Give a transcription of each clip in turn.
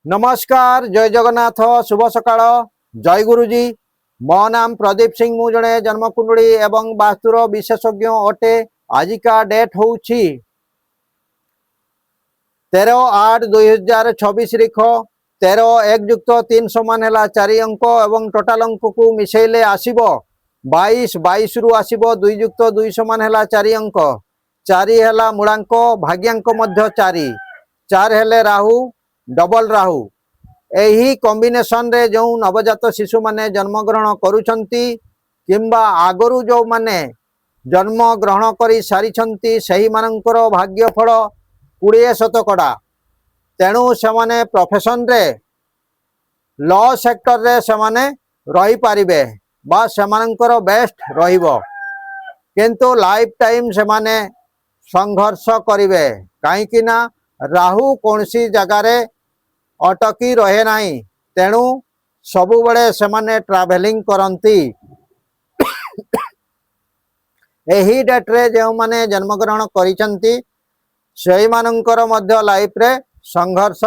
नमस्कार जय जगन्नाथ शुभ सकाळ जय गुरुजी मो नाम प्रदीप सिंह मु जड़े जन्मकुंडली एवं वास्तुर विशेषज्ञ अटे। आजिका डेट हूँ 13/8/2026 रिख 13 1 + 3 समान है 4 अंक एवं टोटाल अंक को मिसेले आसीबो 22 22 रु आसीबो 2 + 2 समान है 4 अंक 4 है मूलांक भाग्यांक मध्य 4 4 हेले राहु डबल राहु यही कॉम्बिनेशन रे जो नवजात शिशु माने जन्म ग्रहण करुछंती किंबा आगरु जो माने जन्म ग्रहण करी सारिछंती सही मानकर भाग्यफल 20% तेणु से माने प्रोफेशन रे लॉ सेक्टर रे से माने रही पारिबे बा से मानकर बेस्ट रहिबो किंतु लाइफ टाइम से माने संघर्ष करिवे काहे कि ना राहु कोनसी जगह रे अटकी रहे नाही तेणु सबु बड़े से माने ट्रैवलिंग करंती एही डेट रे जो माने जन्म ग्रहण करिसंती सेही मानकर मध्य लाइफ रे संघर्ष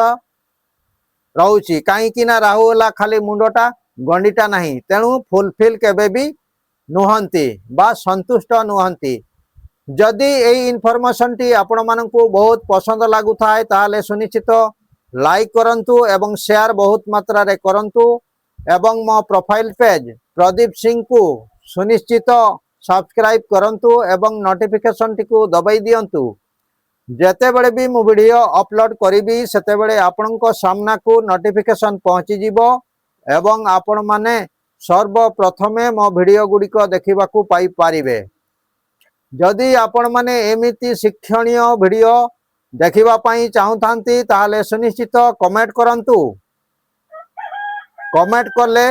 रहउची काहे कि ना राहु होला खाली मुंडटा गंडीटा नाही तेणु फुलफिल केबे भी नुहंती बा संतुष्ट नुहंती। जदि एई इनफॉरमेशन टी आपण मानकू बहुत पसंद लागु थाए ताले सुनिश्चित लाइक करंतु एवं शेयर बहुत मात्रा रे करंतु एवं मो प्रोफाइल पेज प्रदीप सिंह को सुनिश्चित सब्सक्राइब करंतु एवं नोटिफिकेशन टी को दबाई दियंतु जेते बड़े भी मु वीडियो अपलोड करिबी सेते बड़े आपनको सामना को नोटिफिकेशन पहुंची जिवो एवं आपण माने सर्वप्रथमे मो वीडियो गुडी को देखिबा को पाई पारिबे। जदि आपण माने एमिति शिक्षणीय वीडियो देखिबा पाई चाहुथांती ताले सुनिश्चित कमेंट करंतु कमेंट करले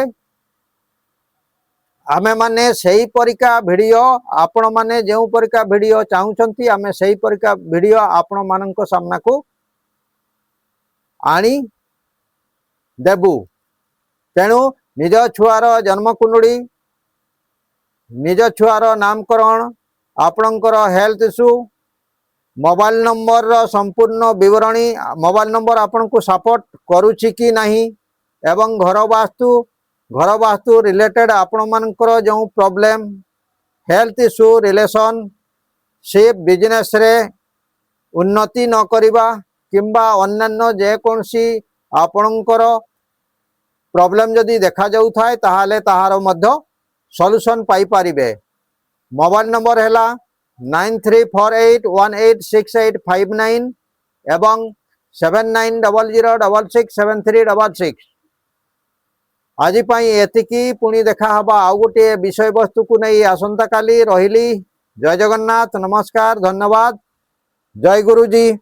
आमे माने सही परिका वीडियो आपण माने जेउ परिका वीडियो चाहुचंती आमे सही परिका वीडियो आपण माननको सामना को आनी देबु। तेणु निज छुआर जन्म कुंडली निज छुआर नामकरण आपणकर हेल्थ इश्यू मोबाइल नंबर रो संपूर्ण विवरणी मोबाइल नंबर आपन को सपोर्ट करूची कि नहीं एवं घर वास्तु रिलेटेड आपण मानकर जो problem health issue relation ship business रे उन्नति न करिबा किंबा अन्यान्य जे कोनसी आपणकर प्रॉब्लम जदि देखा जाउ थाए ताहाले ताहार मध्य सॉल्यूशन पाई पारिबे। मोबाइल नंबर हैला 9348186859 एवं 7900667366। आज पाई एतिकी पुणी देखा हबा आउ गोटे विषय वस्तु को नहीं आसंता काली रहिली। जय जगन्नाथ नमस्कार धन्यवाद जय गुरुजी।